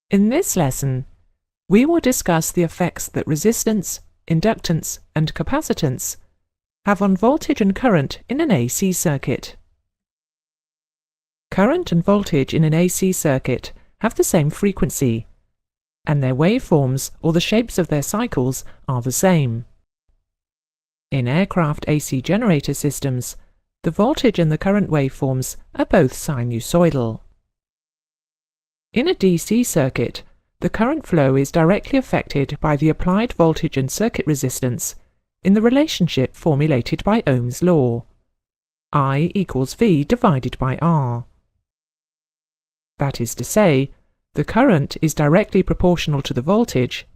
In this lesson, we will discuss the effects that resistance, inductance, and capacitance have on voltage and current in an AC circuit. Current and voltage in an AC circuit have the same frequency, and their waveforms or the shapes of their cycles are the same. In aircraft AC generator systems, the voltage and the current waveforms are both sinusoidal. In a DC circuit, the current flow is directly affected by the applied voltage and circuit resistance in the relationship formulated by Ohm's law, I equals V divided by R. That is to say, the current is directly proportional to the voltage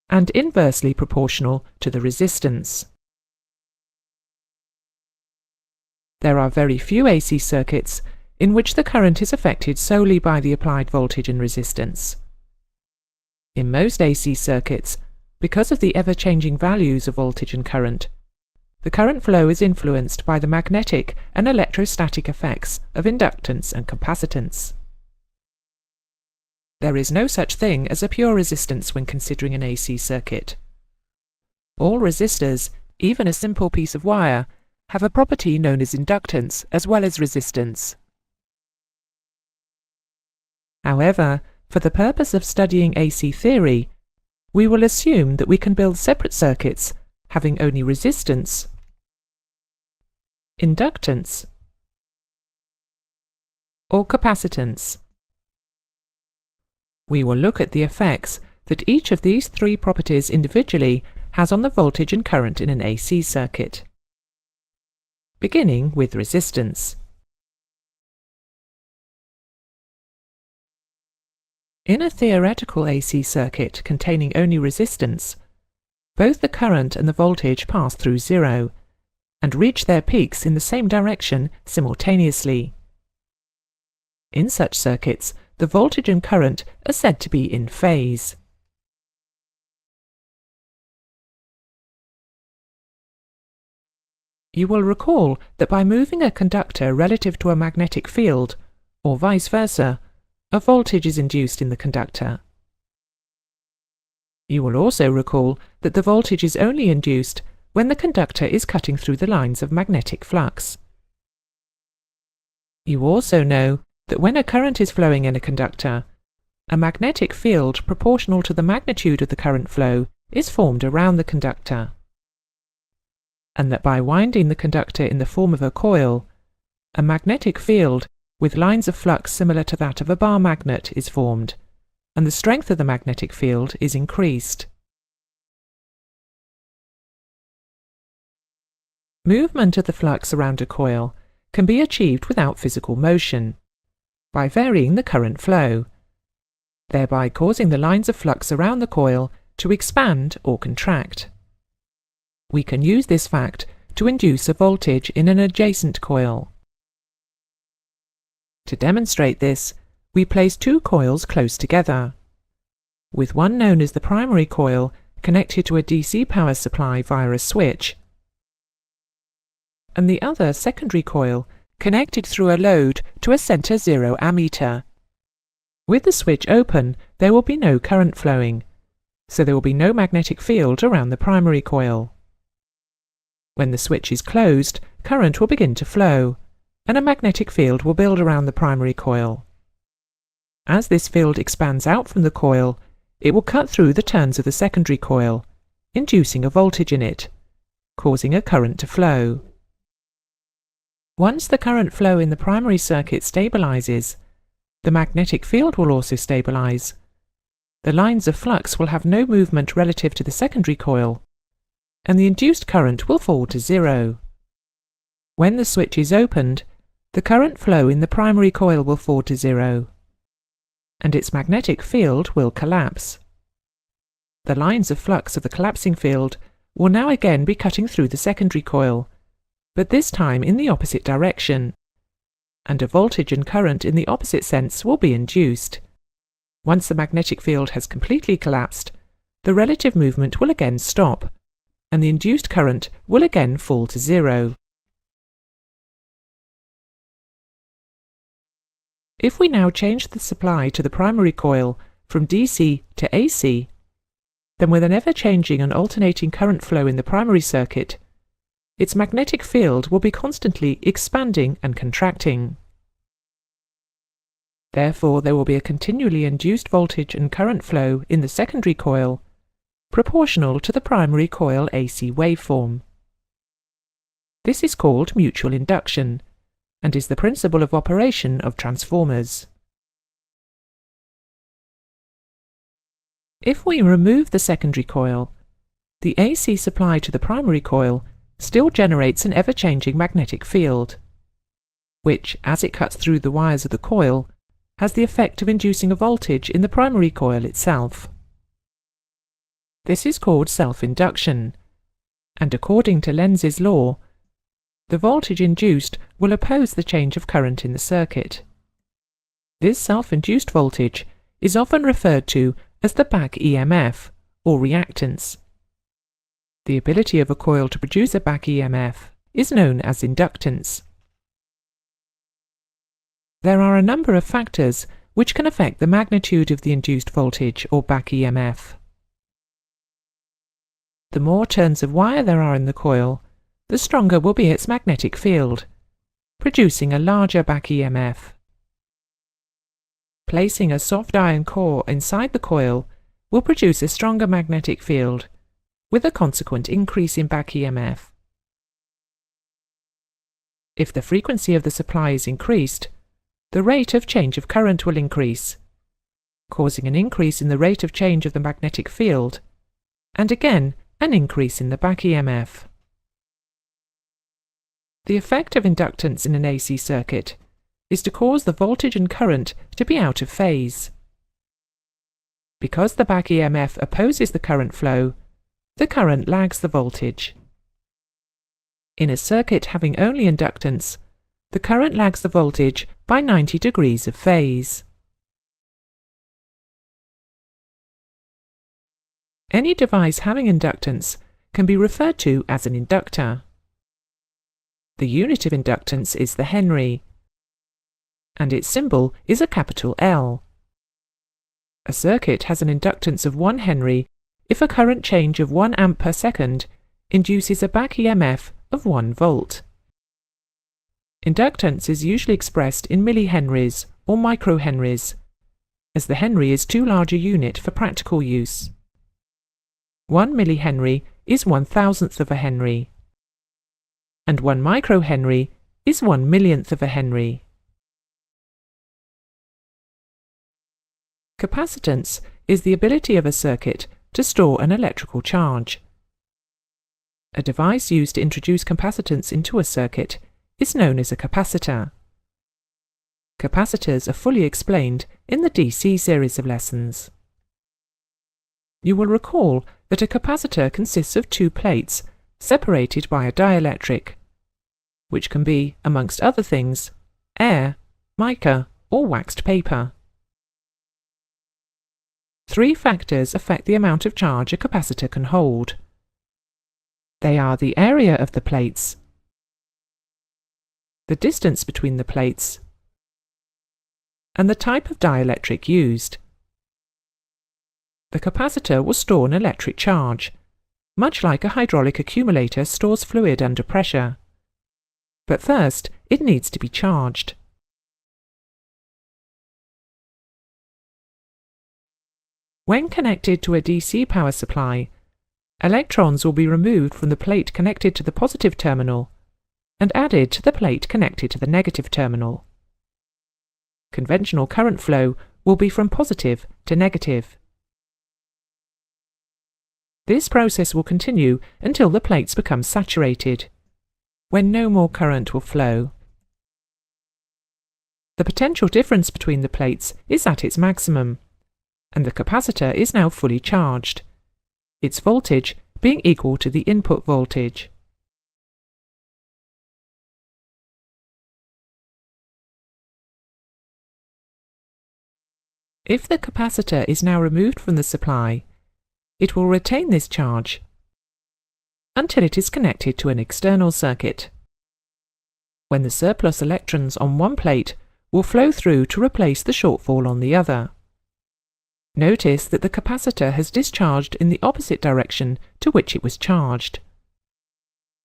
and inversely proportional to the resistance. There are very few AC circuits in which the current is affected solely by the applied voltage and resistance. In most AC circuits, because of the ever-changing values of voltage and current, the current flow is influenced by the magnetic and electrostatic effects of inductance and capacitance. There is no such thing as a pure resistance when considering an AC circuit. All resistors, even a simple piece of wire, have a property known as inductance as well as resistance. However, for the purpose of studying AC theory, we will assume that we can build separate circuits having only resistance, inductance, or capacitance. We will look at the effects that each of these three properties individually has on the voltage and current in an AC circuit. Beginning with resistance. In a theoretical AC circuit containing only resistance, both the current and the voltage pass through zero and reach their peaks in the same direction simultaneously. In such circuits, the voltage and current are said to be in phase. You will recall that by moving a conductor relative to a magnetic field, or vice versa, a voltage is induced in the conductor. You will also recall that the voltage is only induced when the conductor is cutting through the lines of magnetic flux. You also know that when a current is flowing in a conductor, a magnetic field proportional to the magnitude of the current flow is formed around the conductor, and that by winding the conductor in the form of a coil, a magnetic field with lines of flux similar to that of a bar magnet is formed, and the strength of the magnetic field is increased. Movement of the flux around a coil can be achieved without physical motion, by varying the current flow, thereby causing the lines of flux around the coil to expand or contract. We can use this fact to induce a voltage in an adjacent coil. To demonstrate this, we place two coils close together, with one known as the primary coil connected to a DC power supply via a switch, and the other secondary coil connected through a load to a center zero ammeter. With the switch open, there will be no current flowing, so there will be no magnetic field around the primary coil. When the switch is closed, current will begin to flow, and a magnetic field will build around the primary coil. As this field expands out from the coil, it will cut through the turns of the secondary coil, inducing a voltage in it, causing a current to flow. Once the current flow in the primary circuit stabilizes, the magnetic field will also stabilize. The lines of flux will have no movement relative to the secondary coil, and the induced current will fall to zero. When the switch is opened, the current flow in the primary coil will fall to zero, and its magnetic field will collapse. The lines of flux of the collapsing field will now again be cutting through the secondary coil, but this time in the opposite direction, and a voltage and current in the opposite sense will be induced. Once the magnetic field has completely collapsed, the relative movement will again stop, and the induced current will again fall to zero. If we now change the supply to the primary coil from DC to AC, then with an ever-changing and alternating current flow in the primary circuit, its magnetic field will be constantly expanding and contracting. Therefore, there will be a continually induced voltage and current flow in the secondary coil, proportional to the primary coil AC waveform. This is called mutual induction, and is the principle of operation of transformers. If we remove the secondary coil, the AC supply to the primary coil still generates an ever-changing magnetic field, which, as it cuts through the wires of the coil, has the effect of inducing a voltage in the primary coil itself. This is called self-induction, and according to Lenz's law, the voltage induced will oppose the change of current in the circuit. This self-induced voltage is often referred to as the back EMF, or reactance. The ability of a coil to produce a back EMF is known as inductance. There are a number of factors which can affect the magnitude of the induced voltage or back EMF. The more turns of wire there are in the coil, the stronger will be its magnetic field, producing a larger back EMF. Placing a soft iron core inside the coil will produce a stronger magnetic field, with a consequent increase in back EMF. If the frequency of the supply is increased, the rate of change of current will increase, causing an increase in the rate of change of the magnetic field, and again an increase in the back EMF. The effect of inductance in an AC circuit is to cause the voltage and current to be out of phase. Because the back EMF opposes the current flow, the current lags the voltage. In a circuit having only inductance, the current lags the voltage by 90 degrees of phase. Any device having inductance can be referred to as an inductor. The unit of inductance is the Henry, and its symbol is a capital L. A circuit has an inductance of 1 Henry if a current change of 1 amp per second induces a back EMF of 1 volt. Inductance is usually expressed in millihenries or microhenries, as the Henry is too large a unit for practical use. 1 millihenry is 1/1000th of a Henry, and 1 microhenry is 1/1000th of a Henry. Capacitance is the ability of a circuit to store an electrical charge. A device used to introduce capacitance into a circuit is known as a capacitor. Capacitors are fully explained in the DC series of lessons. You will recall that a capacitor consists of 2 plates separated by a dielectric, which can be, amongst other things, air, mica, or waxed paper. 3 factors affect the amount of charge a capacitor can hold. They are the area of the plates, the distance between the plates, and the type of dielectric used. The capacitor will store an electric charge, much like a hydraulic accumulator stores fluid under pressure. But first, it needs to be charged. When connected to a DC power supply, electrons will be removed from the plate connected to the positive terminal and added to the plate connected to the negative terminal. Conventional current flow will be from positive to negative. This process will continue until the plates become saturated, when no more current will flow. The potential difference between the plates is at its maximum, and the capacitor is now fully charged, its voltage being equal to the input voltage. If the capacitor is now removed from the supply, it will retain this charge until it is connected to an external circuit, when the surplus electrons on one plate will flow through to replace the shortfall on the other. Notice that the capacitor has discharged in the opposite direction to which it was charged.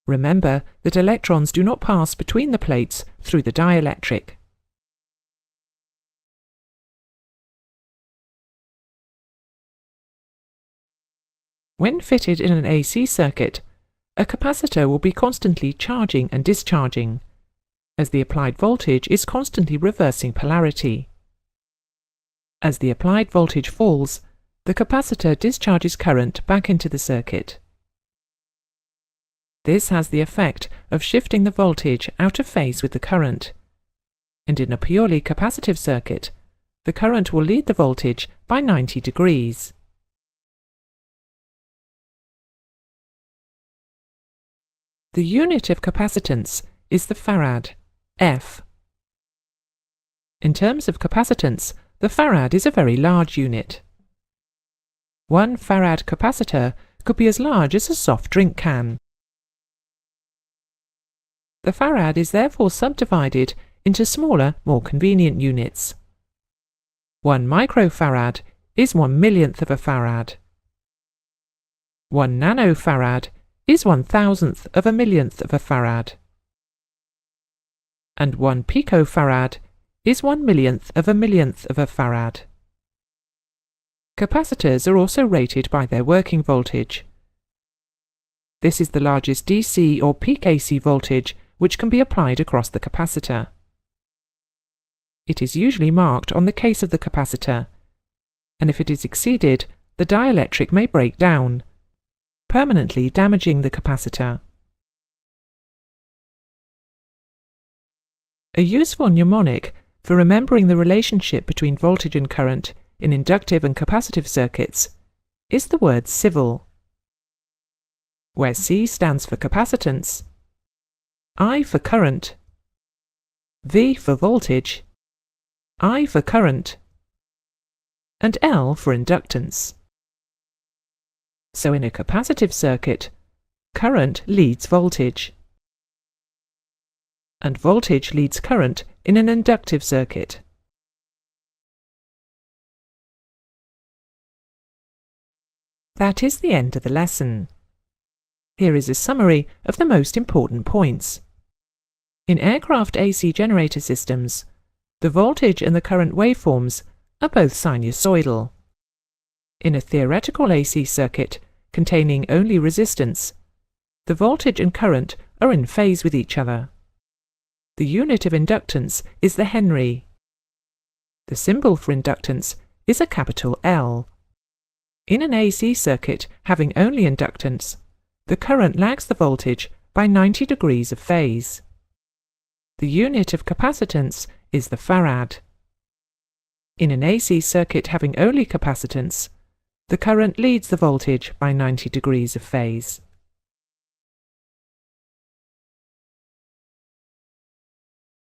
Remember that electrons do not pass between the plates through the dielectric. When fitted in an AC circuit, a capacitor will be constantly charging and discharging, as the applied voltage is constantly reversing polarity. As the applied voltage falls, the capacitor discharges current back into the circuit. This has the effect of shifting the voltage out of phase with the current, and in a purely capacitive circuit, the current will lead the voltage by 90 degrees. The unit of capacitance is the farad, F. In terms of capacitance, the farad is a very large unit. 1 farad capacitor could be as large as a soft drink can. The farad is therefore subdivided into smaller, more convenient units. 1 microfarad is 1/millionth of a farad. 1 nanofarad is 1,000th of a millionth of a farad. And 1 picofarad is 1/millionth of a millionth of a farad. Capacitors are also rated by their working voltage. This is the largest DC or peak AC voltage which can be applied across the capacitor. It is usually marked on the case of the capacitor, and if it is exceeded, the dielectric may break down, permanently damaging the capacitor. A useful mnemonic for remembering the relationship between voltage and current in inductive and capacitive circuits is the word civil, where C stands for capacitance, I for current, V for voltage, I for current, and L for inductance. So in a capacitive circuit, current leads voltage, and voltage leads current in an inductive circuit. That is the end of the lesson. Here is a summary of the most important points. In aircraft AC generator systems, the voltage and the current waveforms are both sinusoidal. In a theoretical AC circuit containing only resistance, the voltage and current are in phase with each other. The unit of inductance is the Henry. The symbol for inductance is a capital L. In an AC circuit having only inductance, the current lags the voltage by 90 degrees of phase. The unit of capacitance is the farad. In an AC circuit having only capacitance, the current leads the voltage by 90 degrees of phase.